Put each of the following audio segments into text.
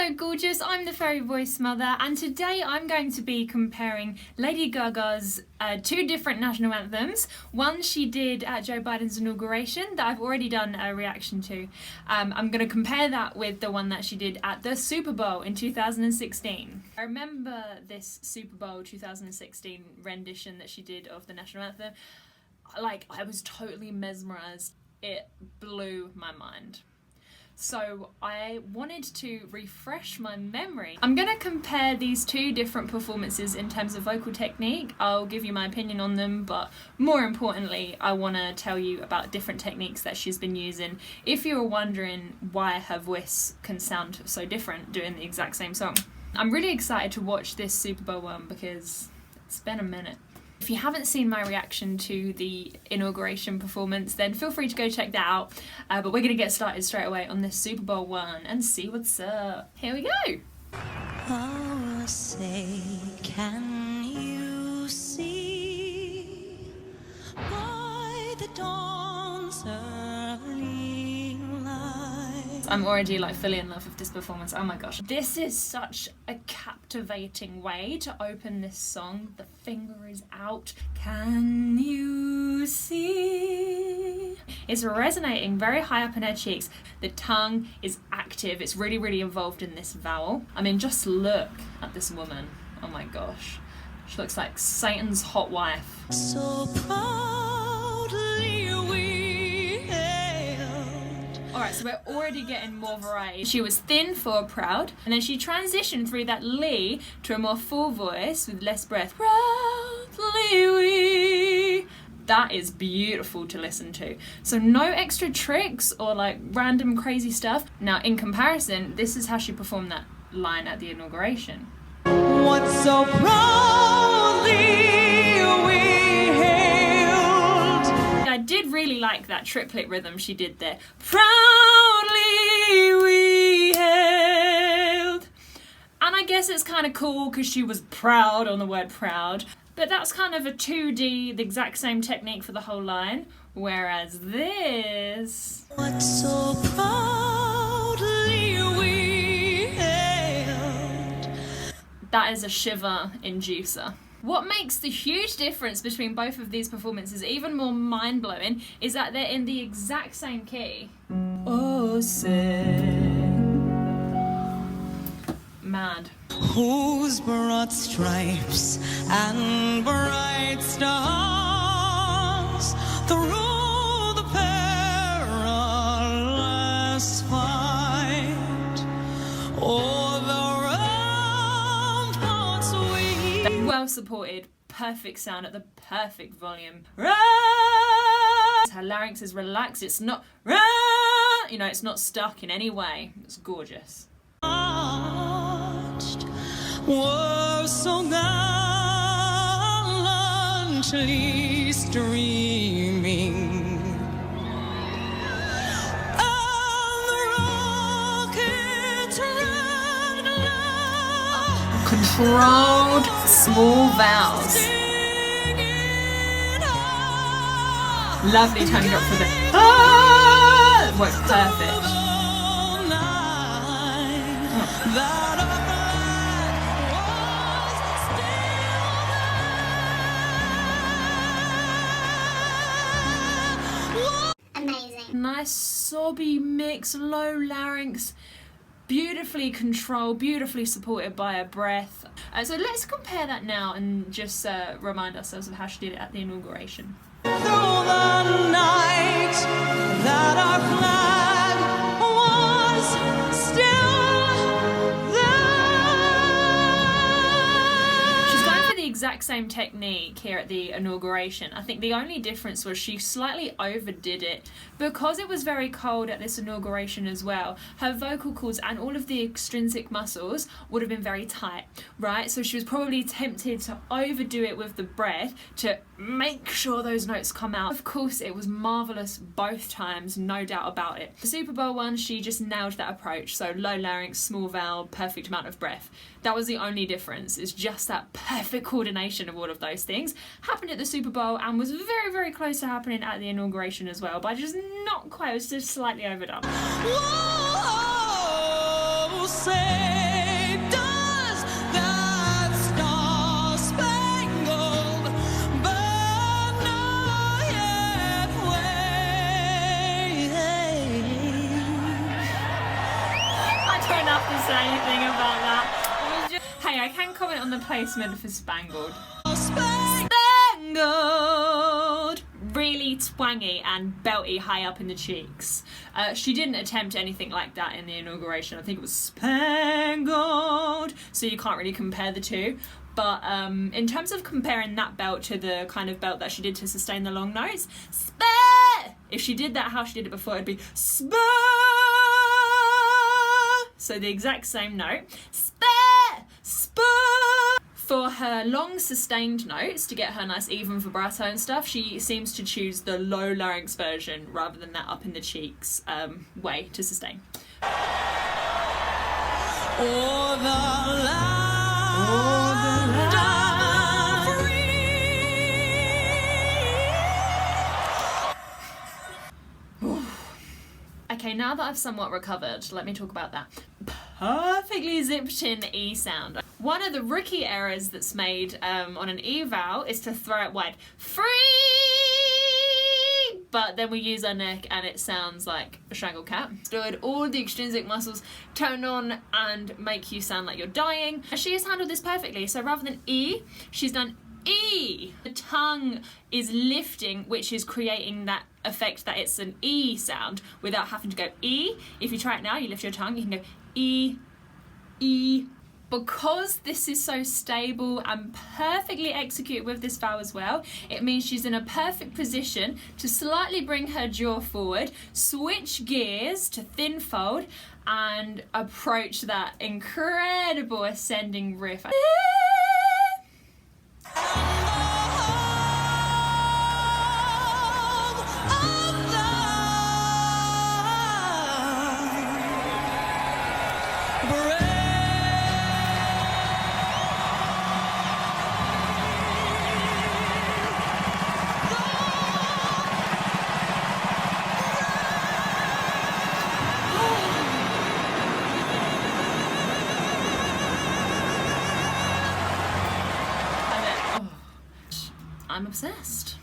Hello gorgeous, I'm the Fairy Voice Mother, and today I'm going to be comparing Lady Gaga's two different national anthems. One she did at Joe Biden's inauguration that I've already done a reaction to. I'm going to compare that with the one that she did at the Super Bowl in 2016. I remember this Super Bowl 2016 rendition that she did of the national anthem. Like, I was totally mesmerized. It blew my mind. So I wanted to refresh my memory. I'm going to compare these two different performances in terms of vocal technique. I'll give you my opinion on them, but more importantly, I want to tell you about different techniques that she's been using. If you were wondering why her voice can sound so different doing the exact same song. I'm really excited to watch this Super Bowl one because it's been a minute. If you haven't seen my reaction to the inauguration performance, then feel free to go check that out. But we're going to get started straight away on this Super Bowl one and see what's up. Here we go. Oh, say, can you see by the dawn's early light? I'm already like fully in love with this performance. Oh my gosh. This is such a captivating way to open this song. The finger is out. Can you see? It's resonating very high up in her cheeks. The tongue is active. It's really, really involved in this vowel. I mean, just look at this woman. Oh my gosh. She looks like Satan's hot wife. So proudly we hailed. Alright, so we're already getting more variety. She was thin for proud, and then she transitioned through that Lee to a more full voice with less breath. Proudly we. That is beautiful to listen to. So no extra tricks or like random crazy stuff. Now in comparison, this is how she performed that line at the inauguration. What so proudly we hailed. I did really like that triplet rhythm she did there. Proudly we hailed. And I guess it's kind of cool because she was proud on the word proud. But that's kind of a 2D, the exact same technique for the whole line. Whereas this... What so proudly we hailed. That is a shiver inducer. What makes the huge difference between both of these performances even more mind-blowing is that they're in the exact same key. Oh, say. Mad. Whose broad stripes and bright stars through the perilous fight o'er the ramparts we... Well supported, perfect sound at the perfect volume. Her larynx is relaxed, it's not, you know, it's not stuck in any way. It's gorgeous. Were so gallantly streaming, and the rockets ran low, Controlled small vowels. Lovely tongue drop for the works perfect. Nice sobby mix, low larynx, beautifully controlled, beautifully supported by her breath. So let's compare that now and just remind ourselves of how she did it at the inauguration. through the night that our flag was still there. She's going for the exact same technique here at the inauguration. I think the only difference was she slightly overdid it. Because it was very cold at this inauguration as well, her vocal cords and all of the extrinsic muscles would have been very tight, right? So she was probably tempted to overdo it with the breath to make sure those notes come out. Of course, it was marvellous both times, no doubt about it. The Super Bowl one, she just nailed that approach. So low larynx, small vowel, perfect amount of breath. That was the only difference. It's just that perfect coordination of all of those things. Happened at the Super Bowl and was very, very close to happening at the inauguration as well, but just not quite, it was just slightly overdone. Whoa, say say anything about that. Hey, I can comment on the placement for Spangled. Spangled! Really twangy and belty high up in the cheeks. She didn't attempt anything like that in the inauguration. I think it was Spangled, so you can't really compare the two. But in terms of comparing that belt to the kind of belt that she did to sustain the long notes, if she did that how she did it before, it'd be spa. So the exact same note, spa. For her long sustained notes, to get her nice even vibrato and stuff, she seems to choose the low larynx version rather than that up in the cheeks way to sustain. Oh, the land of free. Okay, now that I've somewhat recovered, let me talk about that perfectly zipped in E sound. One of the rookie errors that's made on an E vowel is to throw it wide. Free! But then we use our neck and it sounds like a strangled cat. Stood all the extrinsic muscles tone on and make you sound like you're dying. She has handled this perfectly. So rather than E, she's done E. The tongue is lifting, which is creating that effect that it's an E sound without having to go E. If you try it now, you lift your tongue, you can go E, E. Because this is so stable and perfectly executed with this vowel as well, it means she's in a perfect position to slightly bring her jaw forward, switch gears to thin fold, and approach that incredible ascending riff. I'm obsessed.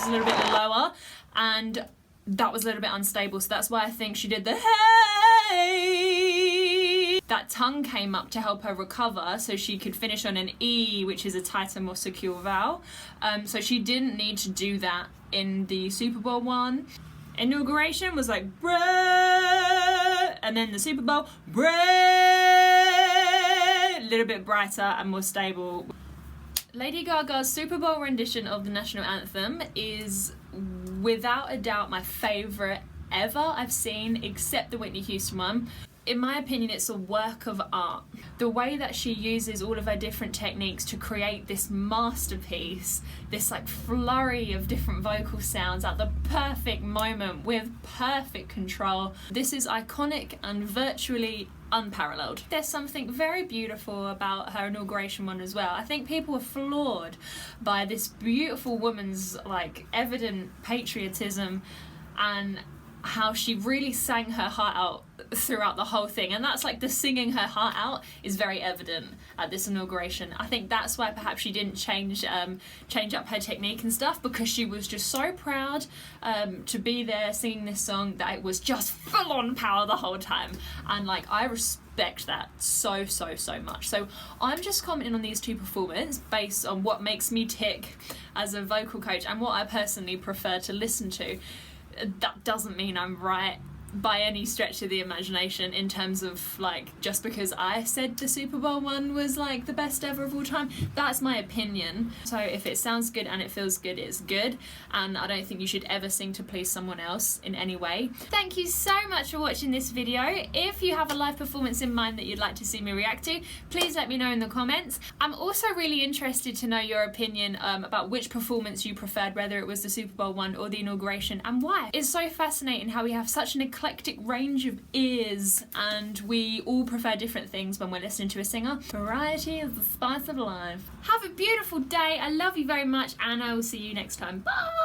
A little bit lower and that was a little bit unstable, so that's why I think she did the hey. That tongue came up to help her recover so she could finish on an E, which is a tighter, more secure vowel. So she didn't need to do that in the Superbowl one. Inauguration was like bruh, and then the Superbowl bruh, a little bit brighter and more stable. Lady Gaga's Superbowl rendition of the national anthem is without a doubt my favourite ever I've seen, except the Whitney Houston one. In my opinion, it's a work of art. The way that she uses all of her different techniques to create this masterpiece, this like flurry of different vocal sounds at the perfect moment with perfect control. This is iconic and virtually unparalleled. There's something very beautiful about her inauguration one as well. I think people were floored by this beautiful woman's like evident patriotism and how she really sang her heart out throughout the whole thing, and that's like the singing her heart out is very evident at this inauguration. I think that's why perhaps she didn't change up her technique and stuff, because she was just so proud to be there singing this song that it was just full on power the whole time, and like I respect that so much. So I'm just commenting on these two performances based on what makes me tick as a vocal coach and what I personally prefer to listen to. That doesn't mean I'm right by any stretch of the imagination in terms of like just because I said the Super Bowl one was like the best ever of all time. That's my opinion. So if it sounds good and it feels good, it's good, and I don't think you should ever sing to please someone else in any way. Thank you so much for watching this video. If you have a live performance in mind that you'd like to see me react to, please let me know in the comments. I'm also really interested to know your opinion about which performance you preferred, whether it was the Super Bowl one or the inauguration, and why. It's so fascinating how we have such an eclectic range of ears and we all prefer different things when we're listening to a singer. Variety is the spice of life. Have a beautiful day. I love you very much and I will see you next time. Bye!